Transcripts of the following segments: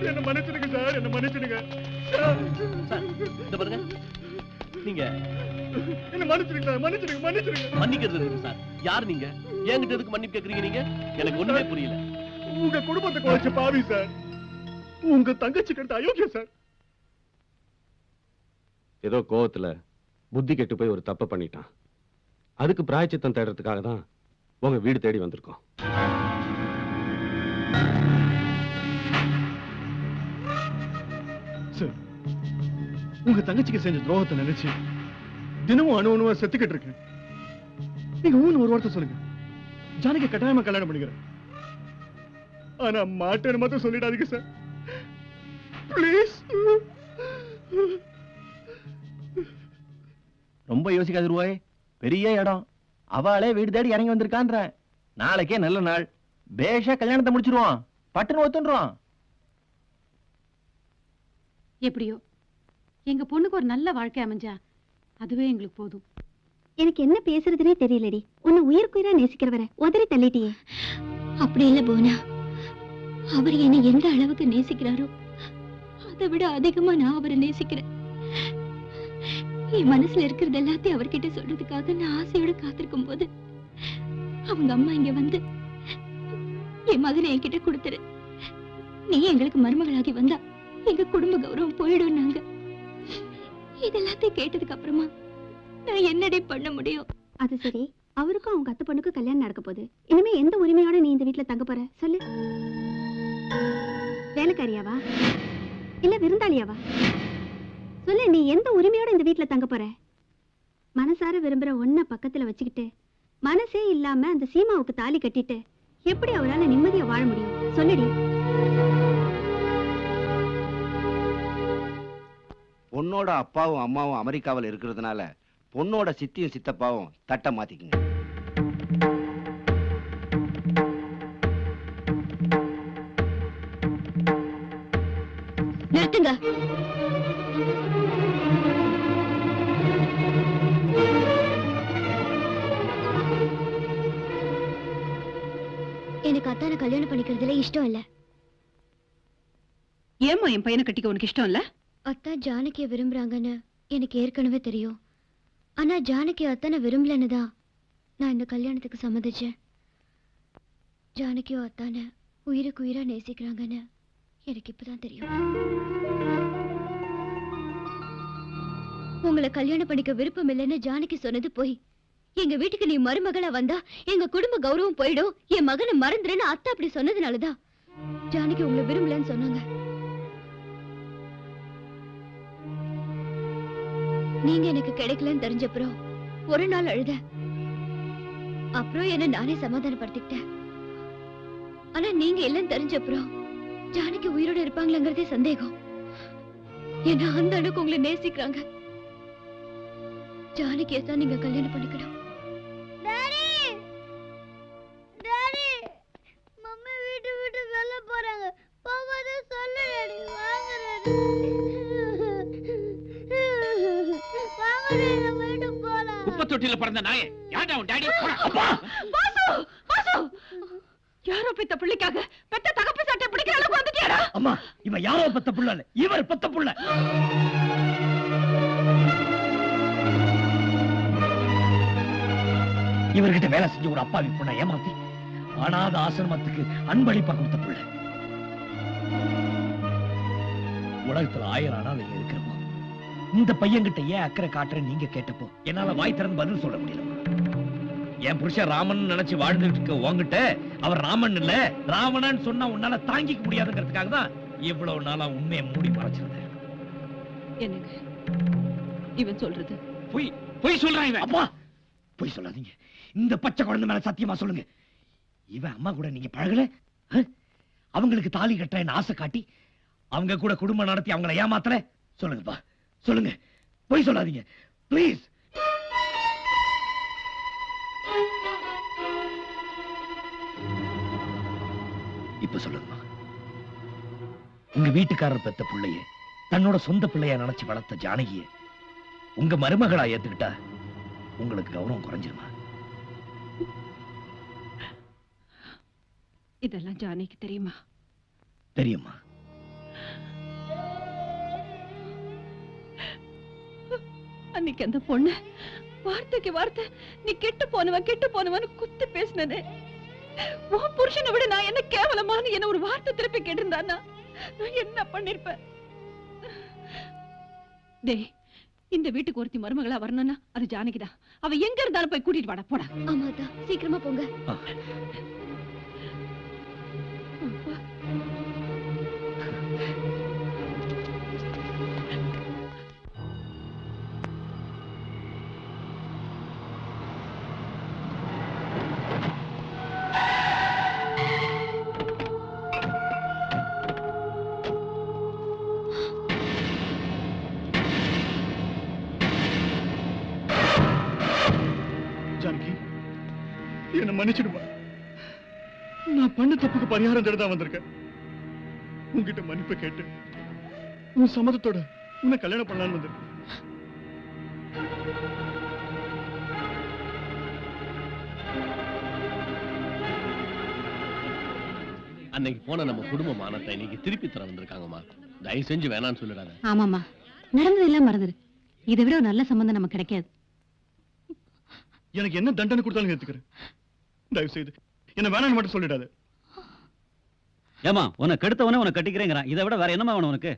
Sir என்ன மன்னிச்சிடுங்க sir, என்ன மன்னிச்சிடுங்க சார். இந்த பாருங்க, நீங்க என்ன மன்னிச்சிடுங்க சார், மன்னிச்சிடுங்க மன்னிச்சிடுங்க. மன்னிக்கிறது இருக்கு சார். யார் நீங்க? என்கிட்ட எதுக்கு மன்னிப்பு கேக்குறீங்க நீங்க? எனக்கு ஒண்ணுமே புரியல. உங்க குடும்பத்தை குறைச்ச பாவி சார், உங்க தங்கச்சி கிட்ட அயோக்கியம் சார். ஏதோ கோவத்துல புத்தி கெட்டு போய் ஒரு தப்பை பண்ணிட்டான். அதுக்கு பிராயச்சித்தம் தேடுறதுக்காக தான் உங்க வீடு தேடி வந்திருக்கோம். சார், உங்க தங்கச்சிக்கு செஞ்ச துரோகத்தை நினைச்சு தினமும் அணுவா செத்துக்கிட்டு இருக்கேன். நீங்க ஊன்னு ஒரு வார்த்தை சொல்லுங்க, ஜானகி கட்டாயமா கல்யாணம் பண்ணிக்கிறேன். ஆனா மாட்டேன்னு மட்டும் சொல்லிடாதீங்க சார், பிளீஸ். ரொம்ப யோசிக்காது ரூபாய், பெரிய இடம், அவளே வீடு தேடி இறங்கி வந்திருக்கான்ற. நாளைக்கே நல்ல நாள், பேஷா கல்யாணத்தை முடிச்சிருவான், பட்டுன்னு ஒத்துன்றோம். எப்படியோ எங்க பொண்ணுக்கு ஒரு நல்ல வாழ்க்கை அமைஞ்சா அதுவே எங்களுக்கு போதும். எனக்கு என்ன பேசுறதுனே தெரியலடி. உன்னை உயிருக்குயிரா நேசிக்கிறவரை உதறி தள்ளிட்டியே. அப்படி இல்ல போனா, அவர் என்னை எந்த அளவுக்கு நேசிக்கிறாரோ அதை விட அதிகமா நான் அவரை நேசிக்கிறேன். என் மனசுல இருக்கிறது எல்லாத்தையும் அவர்கிட்ட சொல்றதுக்காக நான் ஆசையோட காத்திருக்கும் போது அவங்க அம்மா இங்க வந்து என் மகனை என்கிட்ட கொடுத்துரு, நீ எங்களுக்கு மருமகளாகி வந்தா எங்க குடும்ப கௌரவம் போயிடும். நாங்க இதெல்லாத்தையும் கேட்டதுக்கு அப்புறமா நான் என்னடி பண்ண முடியும்? அது சரி, அவருக்கும் அவங்க அத்தை பொண்ணுக்கும் கல்யாணம் நடக்க போகுது. இனிமே எந்த உரிமையோட நீ இந்த வீட்டுல தங்க போற சொல்லு? வேலைக்காரியாவா இல்ல விருந்தாளியாவா? சொல்லு, நீ எந்த உரிமையோட இந்த வீட்டுல தங்க போற? மனசார விரும்புற ஒன்ன பக்கத்துல வச்சுக்கிட்டு மனசே இல்லாம அந்த சீமாவுக்கு தாலி கட்டிட்டு எப்படி அவரால நிம்மதியா வாழ முடியும்? சொல்லுடி. பொண்ணோட அப்பாவும் அம்மாவும் அமெரிக்காவில் இருக்கிறதுனால பொண்ணோட சித்தியும் சித்தப்பாவும் தட்டை மாத்திக்குங்க. நிறுத்துங்க. எனக்கு அத்தான கல்யாணம் பண்ணிக்கிறதுல இஷ்டம் இல்ல. ஏமா என் பையனை கட்டிக்க உனக்கு இஷ்டம் இல்ல? அத்தா ஜானகிய விரும்புறாங்கன்னு எனக்கு ஏற்கனவே தெரியும். ஆனா ஜானகி அத்தான விரும்பலன்னு தான் நான் இந்த கல்யாணத்துக்கு சம்மதிச்சேன். ஜானகியும் அத்தான உயிருக்கு உயிரா நேசிக்கிறாங்கன்னு எனக்கு இப்பதான் தெரியும். உங்களை கல்யாணம் பண்ணிக்க விருப்பம் இல்லைன்னு ஜானகி சொன்னது போய். எங்க வீட்டுக்கு நீ மருமகளா வந்தா எங்க குடும்ப கௌரவம் போயிடும், என் மகனை மறந்துறேன்னு அத்தா அப்படி சொன்னதுனாலதான் ஜானகி உங்களை விரும்பலன்னு சொன்னாங்க. நீங்க எனக்கு கிடைக்கலன்னு தெரிஞ்சப்புறம் ஒரு நாள் அழுத. அப்புறம் என்ன நானே சமாதானப்படுத்திக்கிட்டேன். ஆனா நீங்க இல்லன்னு தெரிஞ்சப்புறம் ஜானகி உயிரோட இருப்பாங்களங்கிறதே சந்தேகம். ஏன்னா அந்த அளவுக்கு உங்களை நேசிக்கிறாங்க. ஜானகியை தான் நீங்க கல்யாணம் பண்ணிக்கணும். மம்மி வீட்டு விட்டு வெளில போறாங்க, போகாத சொல்லு. குப்பை தொட்டில பிறந்த நாயே, யாரா உன் டாடி? யாரோ பெத்த பிள்ளைக்காக பெத்த தகப்ப சாட்டை பிடிக்கிற அளவுக்கு வந்துட்டியாடா? அம்மா, இவன் யாரோ பெத்த புள்ள இல்ல, இவர் பெத்த புள்ள. இவர்கிட்ட வேலை செஞ்சு ஒரு அப்பாவி பொண்ணை ஏமாத்தி அனாத ஆசிரமத்துக்கு அன்பளிப்பா கொடுத்த புள்ள. உலகத்துல 1000 அனாதைங்க இருக்கிறோம். இந்த பையன்கிட்ட ஏன் அக்கறை காட்டுறேன்னு நீங்க கேட்டப்போ என்னால வாய் திறந்து பதில் சொல்ல முடியல. என் புருஷன் ராமன் நினைச்சு வாழ்ந்துட்டு இருக்க உங்ககிட்ட அவர் ராமன் இல்ல ராவணன் சொன்னா உன்னால தாங்கிக்க முடியாதுங்கிறதுக்காக தான் இவ்வளவு நாளா உண்மையை மூடி மறைச்சிருந்தேன். என்னங்க இவன் சொல்றது? பொய் சொல்றான் இவன். அப்பா, பொய் சொல்லாதீங்க. இந்த பச்சை குழந்தை மேல சத்தியமா சொல்லுங்க, இவன் அம்மா கூட நீங்க பழகல? அவங்களுக்கு தாலி கட்டுறேன்னு ஆசை காட்டி அவங்க கூட குடும்பம் நடத்தி அவங்களை ஏமாத்தல? சொல்லுங்கப்பா, சொல்லுங்க, பொய் சொல்லாதீங்க பிளீஸ். இப்ப சொல்லுங்கம்மா, உங்க வீட்டுக்காரர் பெத்த பிள்ளைய தன்னோட சொந்த பிள்ளையா நினைச்சு வளர்த்த ஜானகிய உங்க மருமகளா ஏத்துக்கிட்டா உங்களுக்கு கௌரவம் குறைஞ்சிருமா? இதெல்லாம் ஜானகிக்கு தெரியுமா? தெரியுமா? அன்னைக்கு அந்த பொண்ணு வார்த்தைக்கு வார்த்தை நீ கெட்டு போனவன்னு குத்தி பேசினே. உன் புருஷனை விட நான் என்ன கேவலமானு என்ன ஒரு வார்த்தை திருப்பி கேட்டிருந்தானா நான் என்ன பண்ணிருப்பேன்? டேய், இந்த வீட்டுக்கு ஒருத்தி மருமகளா வரணும்னா அது ஜானகிதான். அவ எங்க இருந்தாலும் போய் கூட்டிட்டு வாடா, போடா. ஆமாதா, சீக்கிரமா போங்க. ஜானகி, என்ன மன்னிச்சிடுமா. நான் பண்ண தப்புக்கு பரிகாரம் தேடதான் வந்திருக்கேன். உன்கிட்ட மன்னிப்பு கேட்டு உன் சம்மதத்தோட உன்னை கல்யாணம் பண்ணலான்னு வந்திருக்கேன். அன்னைக்கு போன நம்ம குடும்ப மானத்தை இன்னைக்கு திருப்பி தர வந்திருக்காங்கம்மா. தயவு செஞ்சு வேணான்னு சொல்லிடாத. ஆமாமா, நடந்தது எல்லாம் மறந்துரு. இதை விட ஒரு நல்ல சம்பந்தம் நமக்கு கிடைக்காது. எனக்கு என்ன தண்டனை கொடுத்தாலும் ஏத்துக்கிறேன். தயவு செய்து என்ன வேணான்னு மட்டும் சொல்லிடாது. ஏமா உன்னை கெடுத்தவனே உன்னை கட்டிக்கிறேங்கிறான். இதை விட வேற என்னமா வேணும் உனக்கு?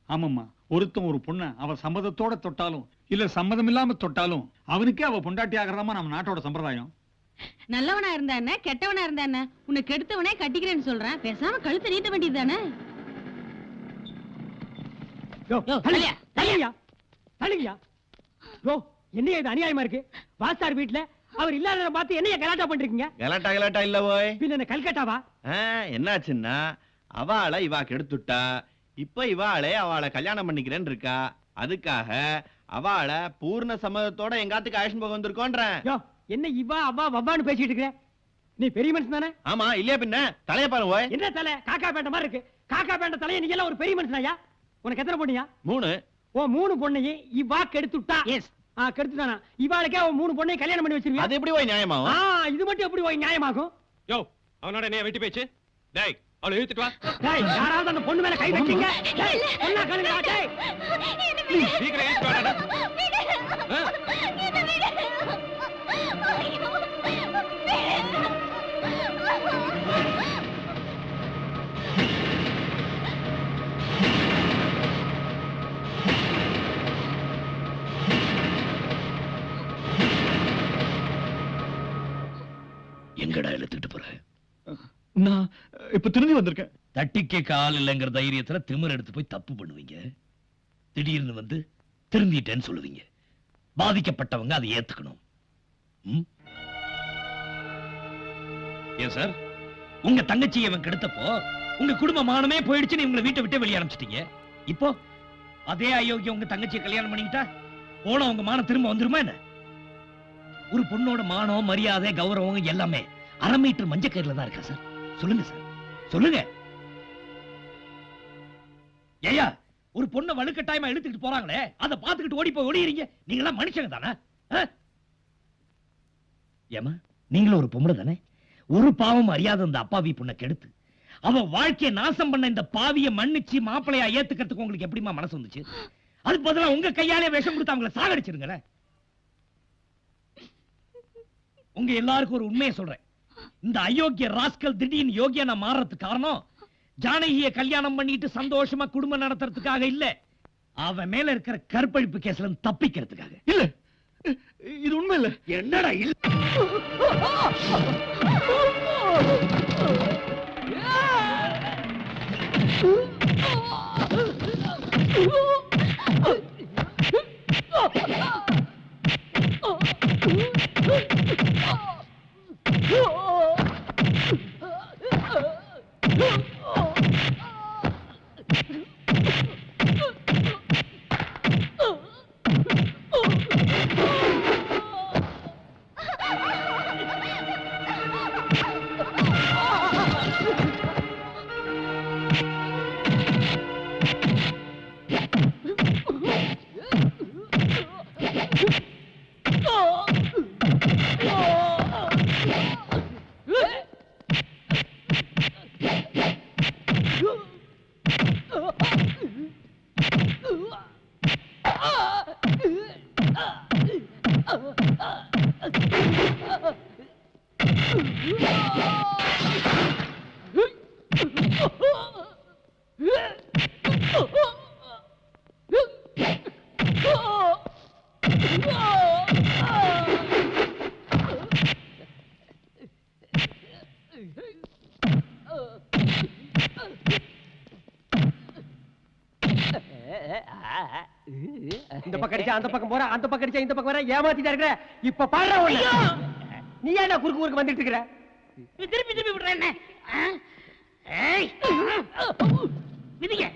ஆமாம்மா, ஒருத்தன் ஒரு பொண்ணை அவ சம்மதத்தோட தொட்டாலும் இல்ல சம்மதம் இல்லாம தொட்டாலும் அவனுக்கே அவ பொண்டாட்டி ஆகிறதாமா நம்ம நாட்டோட சம்பிரதாயம். நல்லவனா இருந்தா என்ன, கெட்டவனா இருந்தா என்ன, உன்னை கெடுத்தவனே கட்டிக்கிறேன்னு சொல்றேன். பேசாம கழுத்தை நீட்ட வேண்டியது தானே. என்னையா இது அநியாயமா இருக்கு? வாஸ்தார் வீட்டுல அவர் இல்லாத பார்த்து என்னைய கலாட்டா பண்றீங்க? கலாட்டா இல்ல போய். பின்ன கல்கட்டாவா? என்னாச்சுன்னா அவளை இவா கெடுத்துட்டா. இப்ப இவாளே அவளை கல்யாணம் பண்ணிக்கிறேன்னு இருக்கா. அதுக்காக அவளை பூர்ண சம்மதத்தோட எங்காத்துக்கு ஆயுஷன் போக வந்திருக்கோன்றேன். என்ன இவா அவா வவ்வான்னு பேசிட்டு இருக்க? நீ பெரிய மனுஷன் தானே? ஆமா, இல்லையா பின்ன தலைய பாரு போய். என்ன தலை? காக்கா பேண்ட மாதிரி இருக்கு. காக்கா பேண்ட தலைய நீ எல்லாம் ஒரு பெரிய மனுஷனாயா? உனக்கு எத்தனை பொண்ணியா? 3. ஓ 3 பொண்ணையும் இவா கெடுத்துட்டா. எஸ், கெடுத்துட்டானா? இவாளுக்கே அவன் 3 பொண்ணையும் கல்யாணம் பண்ணி வச்சிருவியா? அது எப்படி போய் நியாயமாகும்? இது மட்டும் எப்படி போய் நியாயமாகும்? யோ, அவனோட என்ன வெட்டி பேச்சு? டேய், அவளை இழுத்துட்டு வா. டேய், யாராவது அந்த பொண்ணு மேல கை வச்சீங்க? டேய், பொண்ணா கழுங்கடா டேய். சீக்கிரம் இழுத்துட்டு வாடா. எங்கடா இழுத்துட்டு போற? நான் இப்ப திரும்பி வந்திருக்கேன். தட்டிக்கே கால் இல்லைங்கிற தைரியத்துல திமிர் எடுத்து போய் தப்பு பண்ணுவீங்க. திடீர்னு வந்து திருந்திட்டேன்னு சொல்லுவீங்க. பாதிக்கப்பட்டவங்க அதை ஏத்துக்கணும். ஏன் சார், உங்க தங்கச்சியை அவன் கெடுத்தப்போ உங்க குடும்ப மானமே போயிடுச்சுன்னு உங்களை வீட்டை விட்டு வெளியே அனுப்பிச்சிட்டீங்க. இப்போ அதே அயோக்கியம் உங்க தங்கச்சியை கல்யாணம் பண்ணிக்கிட்டா போன உங்க மானம் திரும்ப வந்துருமா என்ன? ஒரு பொண்ணோட மானம், மரியாதை, கௌரவம் எல்லாமே 1/2 மீட்டர் மஞ்சக்கயிறுல தான் இருக்கா சார்? சொல்லுங்க சார், சொல்லுங்க. ஏயா, ஒரு பொண்ணை வலுக்கட்டாயமா இழுத்துக்கிட்டு போறாங்களே, அதை பார்த்துக்கிட்டு ஓடி போய் ஓடிறீங்க. நீங்க எல்லாம் மனுஷங்க தானே? ஏமா, நீங்களும் ஒரு பொம்பளை தானே? ஒரு பாவம் அறியாத அந்த அப்பாவி பொண்ணை கெடுத்து அவ வாழ்க்கையை நாசம் பண்ண இந்த பாவியை மன்னிச்சு மாப்பிளையா ஏத்துக்கிறதுக்கு உங்களுக்கு எப்படிமா மனசு வந்துச்சு? அது பதிலா உங்க கையாலே விஷம் கொடுத்து அவங்களை சாகடிச்சிருங்களேன். உங்க எல்லாருக்கும் ஒரு உண்மையை சொல்றேன். இந்த அயோக்கிய ராஸ்கல் திடீர்னு யோகியா நான் மாறதுக்கு காரணம் ஜானகியை கல்யாணம் பண்ணிட்டு சந்தோஷமா குடும்பம் நடத்துறதுக்காக இல்ல, அவன் மேல இருக்கிற கற்பழிப்பு கேஸ்ல இருந்து தப்பிக்கிறதுக்காக. இல்ல, இது உண்மை இல்ல. என்னடா இல்ல? இந்த பக்கம் அடிச்சா அந்த பக்கம் போற, அந்த பக்கம் அடிச்சா இந்த பக்கம் வர, ஏமாத்திட்டா இருக்கிற. இப்ப பாடுற ஒண்ணு. நீ ஏன்டா குறுக்கு குறுக்கு வந்துட்டு இருக்கிற? திருப்பி திருப்பி விடுற என்ன? ஏய் விதிங்க.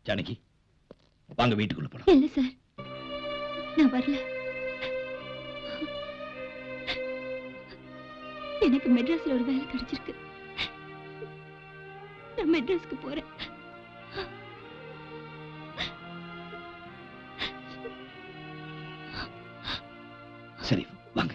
ஜானகி வாங்க வீட்டுக்குள்ள போலாம். இல்ல சார், நான் வரல. எனக்கு மெட்ராஸ்ல ஒரு வேலை கிடைச்சிருக்கு. நான் மெட்ராஸ்க்கு போறேன். சரி வாங்க.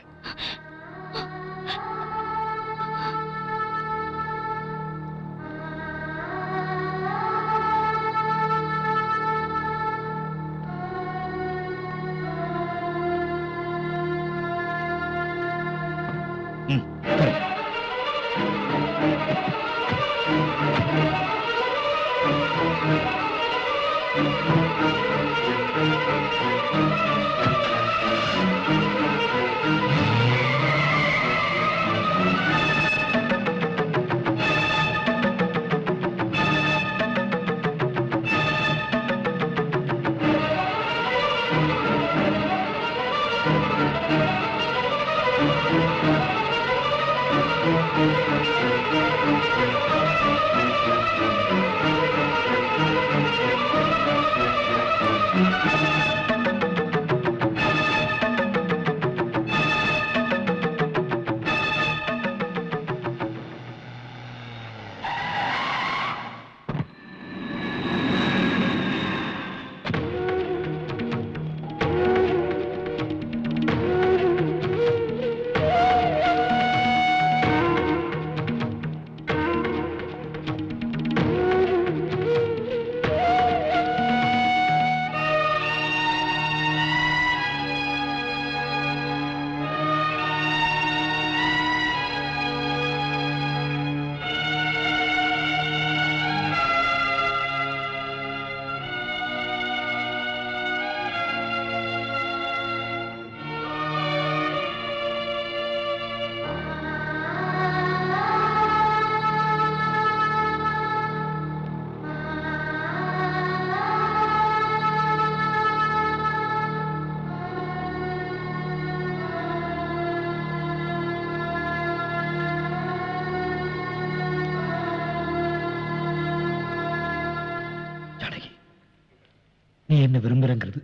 நீ என்ன விரும்புறங்கிறது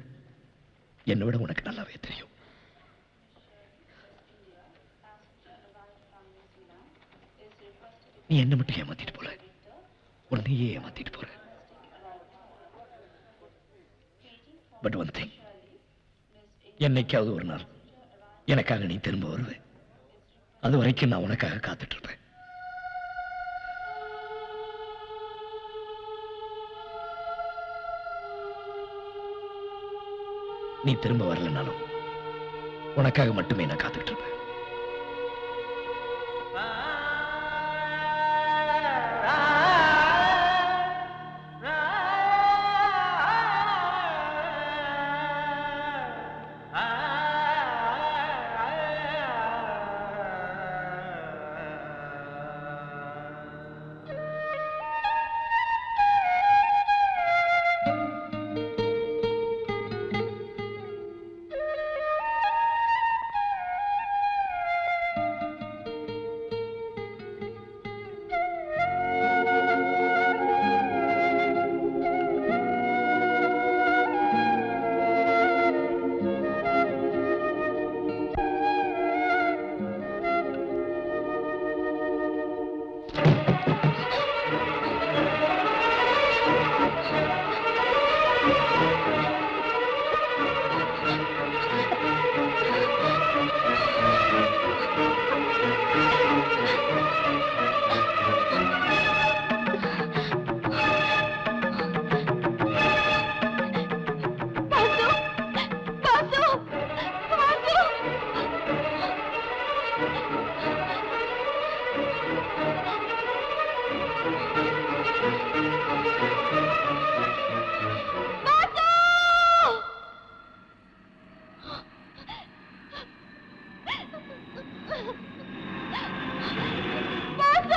என்னை விட உனக்கு நல்லாவே தெரியும். நீ என்ன மட்டும் ஏமாத்திட்டு போல, உன்னையே ஏமாத்திட்டு போற. பட் ஒன் திங், என்னைக்காவது ஒரு நாள் எனக்காக நீ திரும்ப வருவே. அது வரைக்கும் நான் உனக்காக காத்துட்டு இருப்பேன். நீ திரும்ப வரலனாலும் உனக்காக மட்டுமே நான் காத்துட்டு இருப்பேன். Basu!